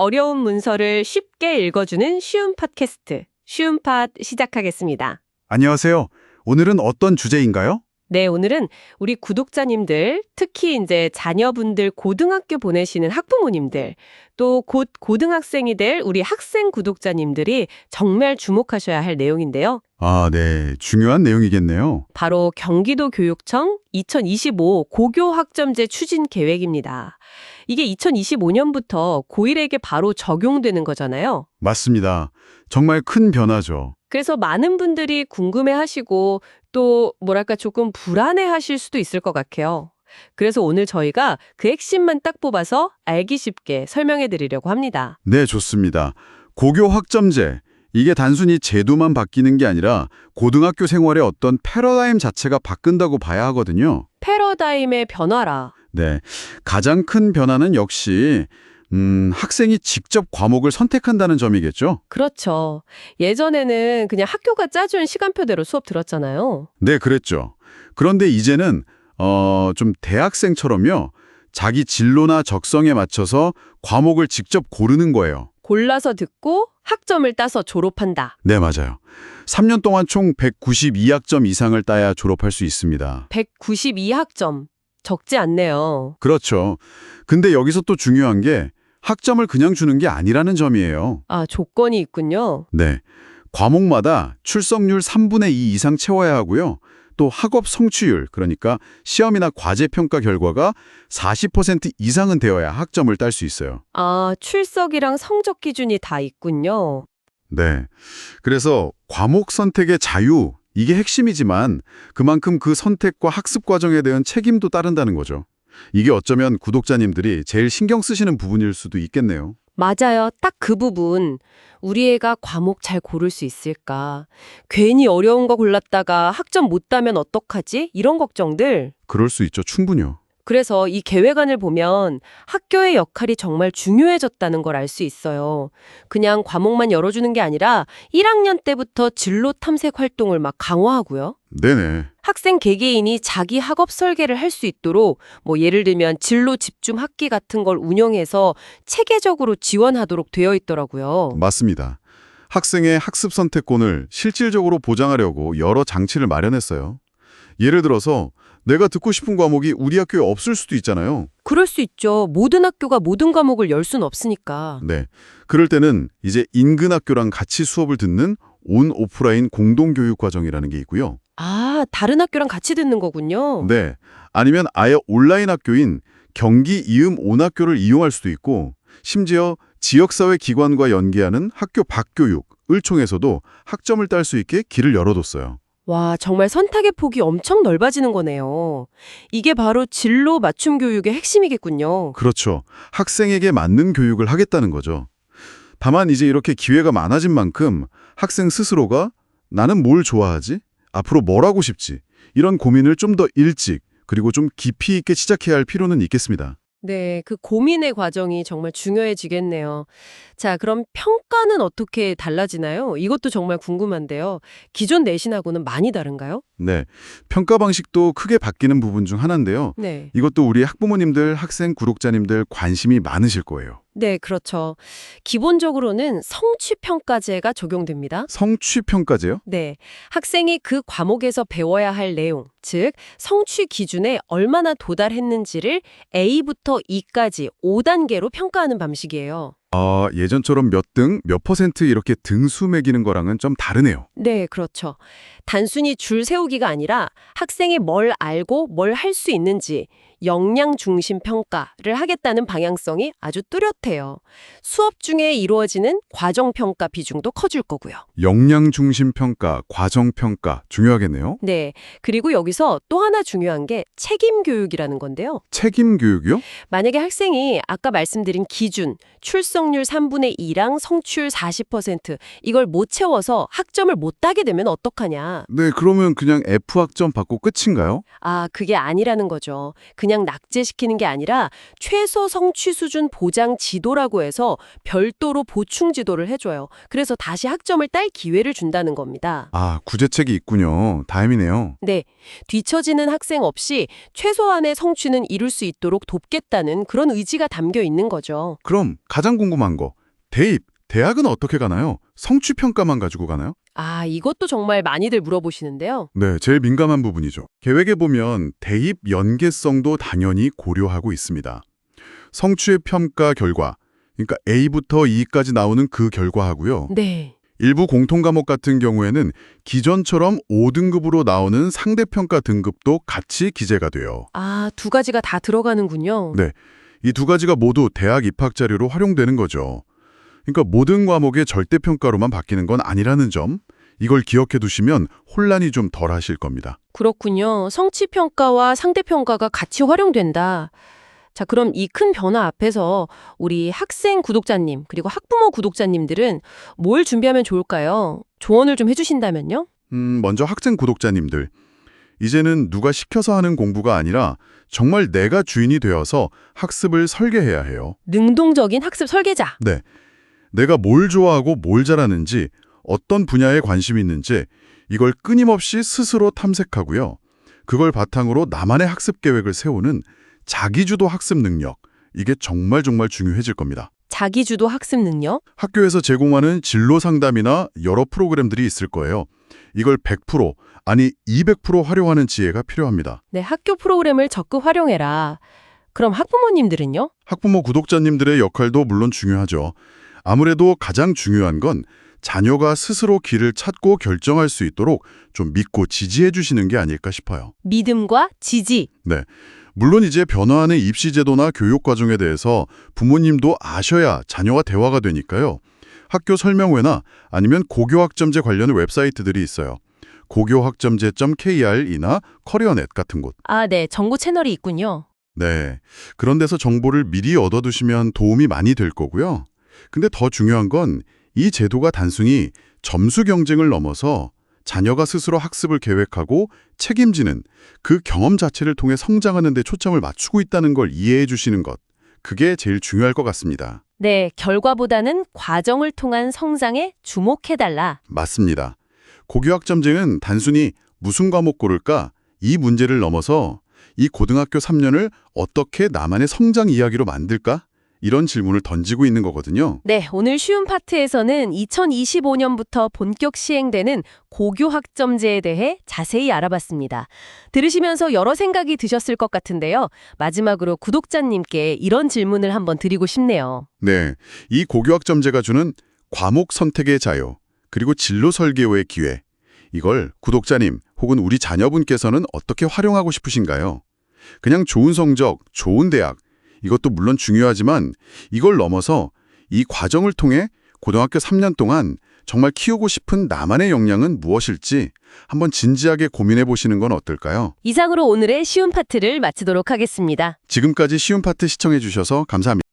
어려운 문서를 쉽게 읽어주는 쉬운 팟캐스트, 쉬운 팟 시작하겠습니다. 안녕하세요. 오늘은 어떤 주제인가요? 네, 오늘은 우리 구독자님들, 특히 이제 자녀분들 고등학교 보내시는 학부모님들, 또 곧 고등학생이 될 우리 학생 구독자님들이 정말 주목하셔야 할 내용인데요. 네. 중요한 내용이겠네요. 바로 경기도교육청 2025 고교학점제 추진 계획입니다. 이게 2025년부터 고1에게 바로 적용되는 거잖아요. 맞습니다. 정말 큰 변화죠. 그래서 많은 분들이 궁금해하시고 또 뭐랄까 조금 불안해하실 수도 있을 것 같아요. 그래서 오늘 저희가 그 핵심만 딱 뽑아서 알기 쉽게 설명해 드리려고 합니다. 네, 좋습니다. 고교 학점제. 이게 단순히 제도만 바뀌는 게 아니라 고등학교 생활의 어떤 패러다임 자체가 바뀐다고 봐야 하거든요. 패러다임의 변화라. 네. 가장 큰 변화는 역시 학생이 직접 과목을 선택한다는 점이겠죠? 그렇죠. 예전에는 그냥 학교가 짜준 시간표대로 수업 들었잖아요. 네, 그랬죠. 그런데 이제는 좀 대학생처럼요. 자기 진로나 적성에 맞춰서 과목을 직접 고르는 거예요. 골라서 듣고 학점을 따서 졸업한다. 네, 맞아요. 3년 동안 총 192학점 이상을 따야 졸업할 수 있습니다. 192학점. 적지 않네요. 그렇죠. 근데 여기서 또 중요한 게 학점을 그냥 주는 게 아니라는 점이에요. 아, 조건이 있군요. 네. 과목마다 출석률 3분의 2 이상 채워야 하고요. 또 학업 성취율, 그러니까 시험이나 과제 평가 결과가 40% 이상은 되어야 학점을 딸 수 있어요. 아, 출석이랑 성적 기준이 다 있군요. 네. 그래서 과목 선택의 자유, 이게 핵심이지만 그만큼 그 선택과 학습 과정에 대한 책임도 따른다는 거죠. 이게 어쩌면 구독자님들이 제일 신경 쓰시는 부분일 수도 있겠네요. 맞아요. 딱 그 부분. 우리 애가 과목 잘 고를 수 있을까? 괜히 어려운 거 골랐다가 학점 못 따면 어떡하지? 이런 걱정들. 그럴 수 있죠. 충분히요. 그래서 이 계획안을 보면 학교의 역할이 정말 중요해졌다는 걸 알 수 있어요. 그냥 과목만 열어주는 게 아니라 1학년 때부터 진로 탐색 활동을 막 강화하고요. 네네. 학생 개개인이 자기 학업 설계를 할 수 있도록 뭐 예를 들면 진로 집중 학기 같은 걸 운영해서 체계적으로 지원하도록 되어 있더라고요. 맞습니다. 학생의 학습 선택권을 실질적으로 보장하려고 여러 장치를 마련했어요. 예를 들어서 내가 듣고 싶은 과목이 우리 학교에 없을 수도 있잖아요. 그럴 수 있죠. 모든 학교가 모든 과목을 열 수는 없으니까. 네. 그럴 때는 이제 인근 학교랑 같이 수업을 듣는 온 오프라인 공동교육 과정이라는 게 있고요. 아, 다른 학교랑 같이 듣는 거군요. 네. 아니면 아예 온라인 학교인 경기 이음 온학교를 이용할 수도 있고 심지어 지역사회 기관과 연계하는 학교 밖교육을 통해서도 학점을 딸 수 있게 길을 열어뒀어요. 와, 정말 선택의 폭이 엄청 넓어지는 거네요. 이게 바로 진로 맞춤 교육의 핵심이겠군요. 그렇죠. 학생에게 맞는 교육을 하겠다는 거죠. 다만 이제 이렇게 기회가 많아진 만큼 학생 스스로가 나는 뭘 좋아하지? 앞으로 뭘 하고 싶지? 이런 고민을 좀 더 일찍 그리고 좀 깊이 있게 시작해야 할 필요는 있겠습니다. 네, 그 고민의 과정이 정말 중요해지겠네요. 자, 그럼 평가는 어떻게 달라지나요? 이것도 정말 궁금한데요. 기존 내신하고는 많이 다른가요? 네, 평가 방식도 크게 바뀌는 부분 중 하나인데요. 네. 이것도 우리 학부모님들, 학생 구독자님들 관심이 많으실 거예요. 네, 그렇죠. 기본적으로는 성취평가제가 적용됩니다. 성취평가제요? 네, 학생이 그 과목에서 배워야 할 내용, 즉 성취 기준에 얼마나 도달했는지를 A부터 E까지 5단계로 평가하는 방식이에요. 예전처럼 몇 등, 몇 퍼센트 이렇게 등수 매기는 거랑은 좀 다르네요. 네, 그렇죠. 단순히 줄 세우기가 아니라 학생이 뭘 알고 뭘 할 수 있는지 역량 중심 평가를 하겠다는 방향성이 아주 뚜렷해요. 수업 중에 이루어지는 과정 평가 비중도 커질 거고요. 역량 중심 평가, 과정 평가 중요하겠네요. 네, 그리고 여기서 또 하나 중요한 게 책임 교육이라는 건데요. 책임 교육이요? 만약에 학생이 아까 말씀드린 기준, 출석률 3분의 2랑 성취율 40% 이걸 못 채워서 학점을 못 따게 되면 어떡하냐. 네, 그러면 그냥 F 학점 받고 끝인가요? 아, 그게 아니라는 거죠. 그냥 그냥 낙제시키는 게 아니라 최소 성취 수준 보장 지도라고 해서 별도로 보충 지도를 해줘요. 그래서 다시 학점을 딸 기회를 준다는 겁니다. 아, 구제책이 있군요. 다행이네요. 네, 뒤처지는 학생 없이 최소한의 성취는 이룰 수 있도록 돕겠다는 그런 의지가 담겨 있는 거죠. 그럼 가장 궁금한 거, 대입, 대학은 어떻게 가나요? 성취평가만 가지고 가나요? 아, 이것도 정말 많이들 물어보시는데요. 네, 제일 민감한 부분이죠. 계획에 보면 대입 연계성도 당연히 고려하고 있습니다. 성취의 평가 결과, 그러니까 A부터 E까지 나오는 그 결과하고요. 네. 일부 공통과목 같은 경우에는 기존처럼 5등급으로 나오는 상대평가 등급도 같이 기재가 돼요. 아, 두 가지가 다 들어가는군요. 네, 이 두 가지가 모두 대학 입학 자료로 활용되는 거죠. 그러니까 모든 과목의 절대평가로만 바뀌는 건 아니라는 점, 이걸 기억해 두시면 혼란이 좀 덜 하실 겁니다. 그렇군요. 성취평가와 상대평가가 같이 활용된다. 자, 그럼 이 큰 변화 앞에서 우리 학생 구독자님 그리고 학부모 구독자님들은 뭘 준비하면 좋을까요? 조언을 좀 해주신다면요? 먼저 학생 구독자님들. 이제는 누가 시켜서 하는 공부가 아니라 정말 내가 주인이 되어서 학습을 설계해야 해요. 능동적인 학습 설계자. 네. 내가 뭘 좋아하고 뭘 잘하는지, 어떤 분야에 관심이 있는지 이걸 끊임없이 스스로 탐색하고요. 그걸 바탕으로 나만의 학습 계획을 세우는 자기주도 학습 능력, 이게 정말 중요해질 겁니다. 자기주도 학습 능력. 학교에서 제공하는 진로 상담이나 여러 프로그램들이 있을 거예요. 이걸 100%, 아니 200% 활용하는 지혜가 필요합니다. 네, 학교 프로그램을 적극 활용해라. 그럼 학부모님들은요? 학부모 구독자님들의 역할도 물론 중요하죠. 아무래도 가장 중요한 건 자녀가 스스로 길을 찾고 결정할 수 있도록 좀 믿고 지지해 주시는 게 아닐까 싶어요. 믿음과 지지. 네. 물론 이제 변화하는 입시 제도나 교육 과정에 대해서 부모님도 아셔야 자녀와 대화가 되니까요. 학교 설명회나 아니면 고교학점제 관련 웹사이트들이 있어요. 고교학점제.kr이나 커리어넷 같은 곳. 아, 네. 정보 채널이 있군요. 네. 그런 데서 정보를 미리 얻어두시면 도움이 많이 될 거고요. 근데 더 중요한 건 이 제도가 단순히 점수 경쟁을 넘어서 자녀가 스스로 학습을 계획하고 책임지는 그 경험 자체를 통해 성장하는 데 초점을 맞추고 있다는 걸 이해해 주시는 것. 그게 제일 중요할 것 같습니다. 네, 결과보다는 과정을 통한 성장에 주목해달라. 맞습니다. 고교학점제는 단순히 무슨 과목 고를까? 이 문제를 넘어서 이 고등학교 3년을 어떻게 나만의 성장 이야기로 만들까? 이런 질문을 던지고 있는 거거든요. 네, 오늘 쉬운 파트에서는 2025년부터 본격 시행되는 고교학점제에 대해 자세히 알아봤습니다. 들으시면서 여러 생각이 드셨을 것 같은데요. 마지막으로 구독자님께 이런 질문을 한번 드리고 싶네요. 네, 이 고교학점제가 주는 과목 선택의 자유, 그리고 진로 설계의 기회, 이걸 구독자님 혹은 우리 자녀분께서는 어떻게 활용하고 싶으신가요? 그냥 좋은 성적, 좋은 대학, 이것도 물론 중요하지만 이걸 넘어서 이 과정을 통해 고등학교 3년 동안 정말 키우고 싶은 나만의 역량은 무엇일지 한번 진지하게 고민해 보시는 건 어떨까요? 이상으로 오늘의 쉬운 파트를 마치도록 하겠습니다. 지금까지 쉬운 파트 시청해 주셔서 감사합니다.